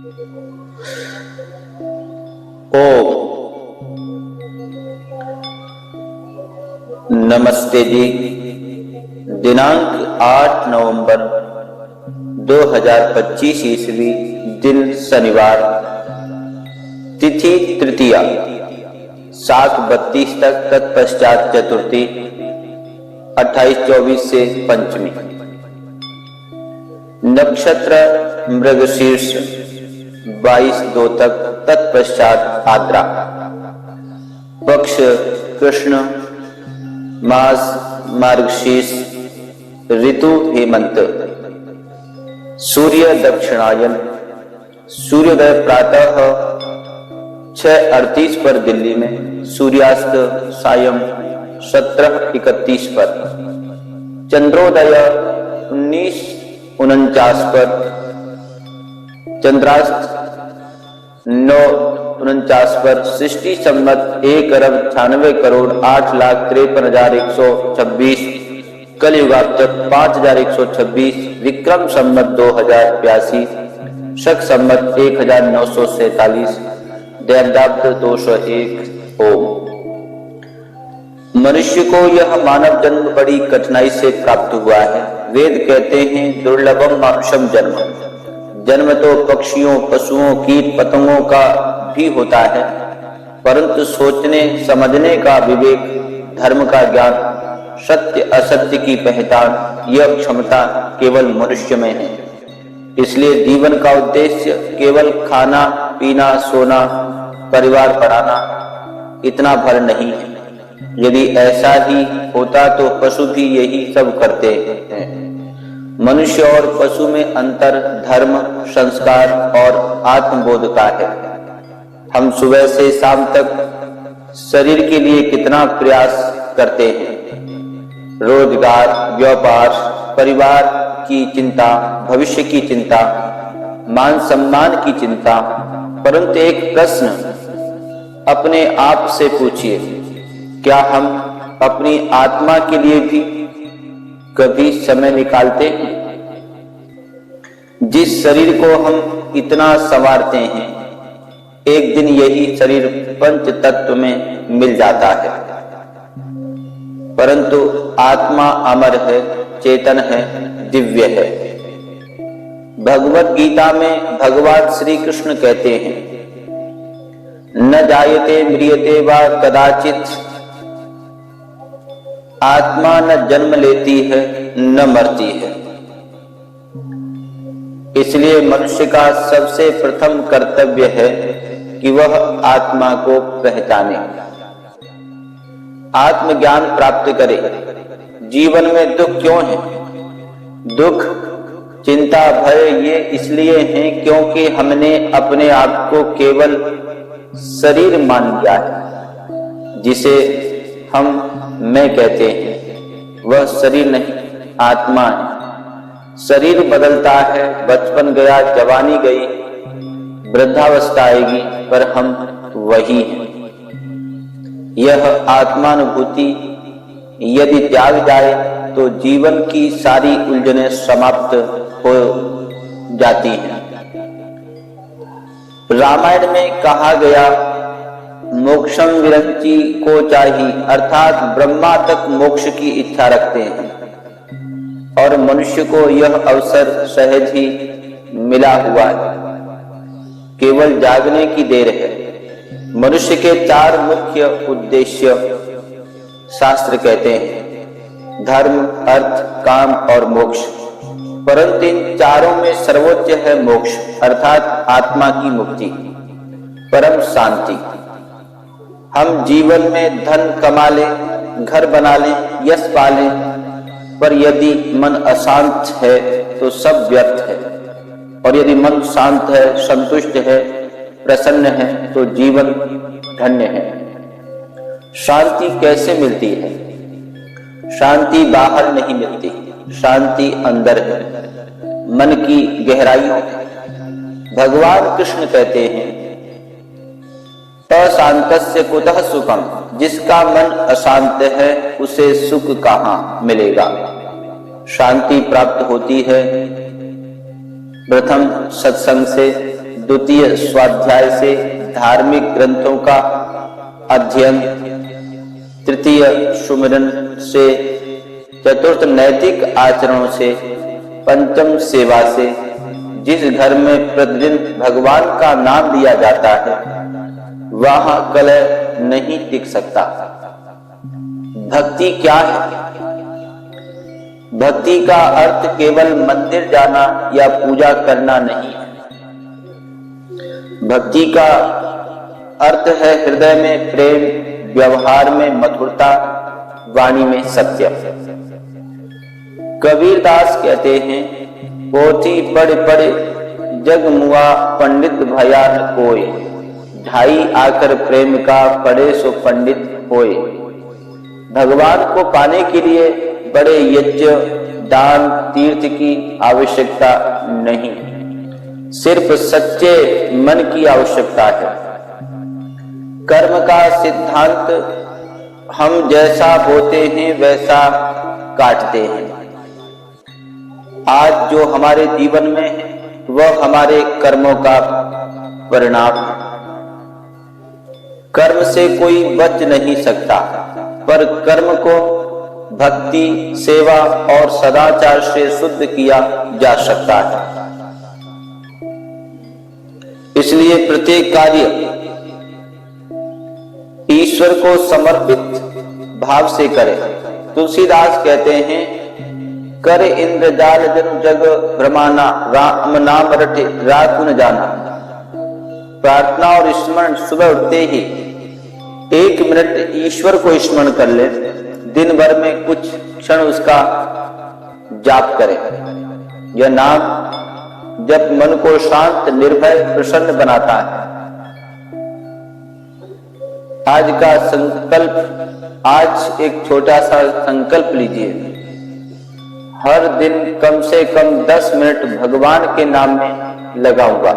ओम नमस्ते जी। दिनांक 8 नवंबर 2025 ईस्वी, दिन शनिवार, तिथि तृतीया, 7:32 तक, तत्पश्चात चतुर्थी 28-24 से पंचमी। नक्षत्र मृगशीर्ष 22-2 तक, तत्पश्चात आद्रा। पक्ष कृष्ण, मास मार्गशीर्ष, ऋतु हेमंत। सूर्य दक्षिणायन। सूर्योदय प्रातः 6:38 पर दिल्ली में, सूर्यास्त सायं 17:31 पर। चंद्रोदय 19:49 पर, चंद्रास्त 9:49 पर। सृष्टि संवत 1,98,08,53,126। कलयुगाब्द 5,126। विक्रम संवत 2082। शक संवत 1947। दैवताब्द 201। ओम। मनुष्य को यह मानव जन्म बड़ी कठिनाई से प्राप्त हुआ है। वेद कहते हैं दुर्लभम मानुषम जन्म। जन्म तो पक्षियों, पशुओं, कीट पतंगों का भी होता है, परंतु सोचने समझने का विवेक, धर्म का ज्ञान, सत्य असत्य की पहचान, यह क्षमता केवल मनुष्य में है। इसलिए जीवन का उद्देश्य केवल खाना पीना, सोना, परिवार बढ़ाना, इतना भर नहीं है। यदि ऐसा ही होता तो पशु भी यही सब करते हैं। मनुष्य और पशु में अंतर धर्म, संस्कार और आत्मबोध का है। हम सुबह से शाम तक शरीर के लिए कितना प्रयास करते हैं। रोजगार, व्यापार, परिवार की चिंता, भविष्य की चिंता, मान सम्मान की चिंता। परंतु एक प्रश्न अपने आप से पूछिए, क्या हम अपनी आत्मा के लिए भी कभी समय निकालते हैं? जिस शरीर को हम इतना संवारते हैं, एक दिन यही शरीर पंच तत्व में मिल जाता है। परंतु आत्मा अमर है, चेतन है, दिव्य है। भगवत गीता में भगवान श्री कृष्ण कहते हैं, न जायते म्रियते वा कदाचित। आत्मा न जन्म लेती है न मरती है। इसलिए मनुष्य का सबसे प्रथम कर्तव्य है कि वह आत्मा को पहचाने, आत्मज्ञान प्राप्त करे। जीवन में दुख क्यों है? दुख, चिंता, भय ये इसलिए हैं क्योंकि हमने अपने आप को केवल शरीर मान लिया है, जिसे हम मैं कहते हैं। वह शरीर नहीं, आत्मा है। शरीर बदलता है, बचपन गया, जवानी गई, वृद्धावस्था आएगी, पर हम वही हैं। यह आत्मानुभूति यदि त्याग जाए तो जीवन की सारी उलझनें समाप्त हो जाती हैं। रामायण में कहा गया, मोक्षम विरंची को चाहिए, अर्थात ब्रह्मा तक मोक्ष की इच्छा रखते हैं, और मनुष्य को यह अवसर सहज ही मिला हुआ है। केवल जागने की देर है। मनुष्य के 4 मुख्य उद्देश्य शास्त्र कहते हैं, धर्म, अर्थ, काम और मोक्ष। परंतु इन चारों में सर्वोच्च है मोक्ष, अर्थात आत्मा की मुक्ति, परम शांति। हम जीवन में धन कमा लें, घर बना लें, यश पा लें, पर यदि मन अशांत है तो सब व्यर्थ है। और यदि मन शांत है, संतुष्ट है, प्रसन्न है तो जीवन धन्य है। शांति कैसे मिलती है? शांति बाहर नहीं मिलती, शांति अंदर है, मन की गहराइयों में। भगवान कृष्ण कहते हैं, अशांतस्य कुतः सुखम। जिसका मन अशांत है उसे सुख कहाँ मिलेगा? शांति प्राप्त होती है प्रथम सत्संग से, द्वितीय स्वाध्याय से धार्मिक ग्रंथों का अध्ययन, तृतीय सुमिरन से, चतुर्थ नैतिक आचरणों से, पंचम सेवा से। जिस घर में प्रतिदिन भगवान का नाम लिया जाता है वहां कलह नहीं टिक सकता। भक्ति क्या है? भक्ति का अर्थ केवल मंदिर जाना या पूजा करना नहीं है। भक्ति का अर्थ है हृदय में प्रेम, व्यवहार में मधुरता, वाणी में सत्य। कबीरदास कहते हैं, पोथी पढ़ पढ़ जग मुआ, पंडित भया न कोय। ढाई आकर प्रेम का, पढ़े सो पंडित होए। भगवान को पाने के लिए बड़े यज्ञ, दान, तीर्थ की आवश्यकता नहीं, सिर्फ सच्चे मन की आवश्यकता है। कर्म का सिद्धांत, हम जैसा बोते हैं वैसा काटते हैं। आज जो हमारे जीवन में है वह हमारे कर्मों का परिणाम है। कर्म से कोई बच नहीं सकता, पर कर्म को भक्ति, सेवा और सदाचार से शुद्ध किया जा सकता है। इसलिए प्रत्येक कार्य ईश्वर को समर्पित भाव से करें। तुलसीदास कहते हैं, कर इंद्रजाल जन जग भ्रमाना, राम नाम रटे रात न जाना। प्रार्थना और स्मरण, सुबह उठते ही 1 मिनट ईश्वर को स्मरण कर ले, दिन भर में कुछ क्षण उसका जाप करें। यह नाम जब मन को शांत, निर्भय, प्रसन्न बनाता है। आज का संकल्प, आज एक छोटा सा संकल्प लीजिए, हर दिन कम से कम 10 मिनट भगवान के नाम में लगाऊंगा,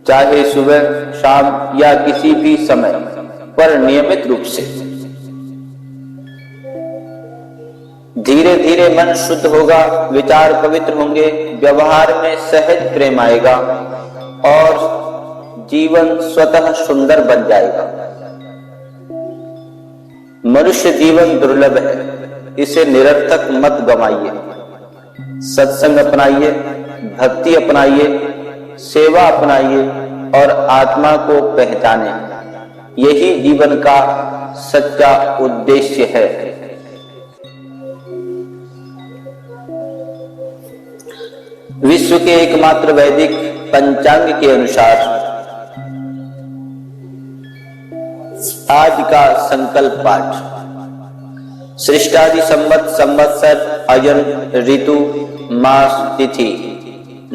चाहे सुबह, शाम या किसी भी समय पर नियमित रूप से। धीरे धीरे मन शुद्ध होगा, विचार पवित्र होंगे, व्यवहार में सहज प्रेम आएगा और जीवन स्वतः सुंदर बन जाएगा। मनुष्य जीवन दुर्लभ है, इसे निरर्थक मत गंवाइए। सत्संग अपनाइए, भक्ति अपनाइए, सेवा अपनाइए और आत्मा को पहचाने। यही जीवन का सच्चा उद्देश्य है। विश्व के एकमात्र वैदिक पंचांग के अनुसार आज का संकल्प पाठ, सृष्टादि संवत्, संवत्सर, अयन, ऋतु, मास, तिथि,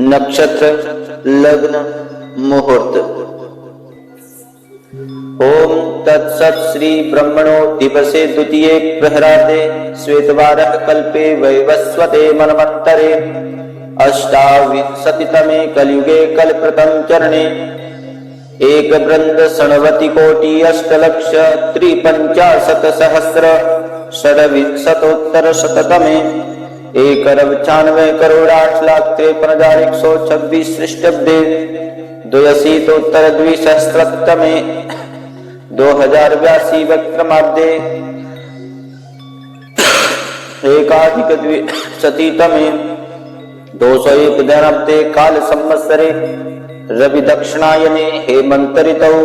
नक्षत्र, लग्न, मुहूर्त। ओम तत्सत् श्री ब्रह्मणो दिवसे द्वितीये प्रहराते श्वेतवारः कल्पे वैवस्वते मनवन्तरे अष्टाविंशतितमे कलियुगे कल्पप्रथम चरणे एक वृंद षण्वति कोटि अष्टलक्ष त्रिपंचाशत सहस्र षड्विंशतोत्तर शततमे 1,95 करोड़ 8,53,126 सृष्टब्दे 82 द्विसहस्रतमे 2082 विक्रमाब्दे एकाधिक द्विशतीतमे 201 धनाब्दे काल संवत्सरे रवि दक्षिणायने हेमंत ऋतौ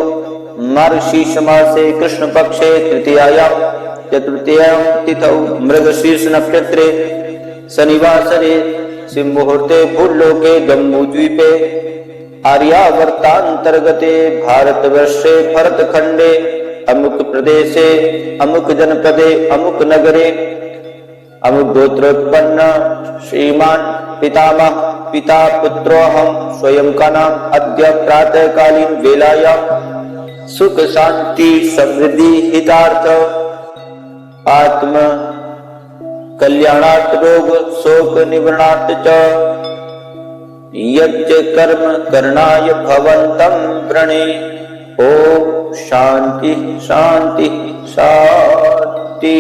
मार्गशीर्ष मासे कृष्ण पक्षे तृतीयायां चतुर्थ्यायां तिथौ मृगशीर्ष नक्षत्रे शनिवासरे सिंहमुहूर्ते भूलोके जम्बूद्वीपे आर्यावर्तांतर्गते भारतवर्षे भरतखंडे अमुक प्रदेशे अमुक जनपदे अमुक नगरे अमुक गोत्रोत्पन्न श्रीमान पितामह पिता पुत्रोऽहं स्वयं का नाम अद्य प्रातःकालीन वेलायां सुख शांति समृद्धि हितार्थ आत्म कल्याणार्थ रोग शोक निवारणार्थ च यज्ञ कर्म करणाय भवन्तं वृणे। ओम शांति शांति शांति।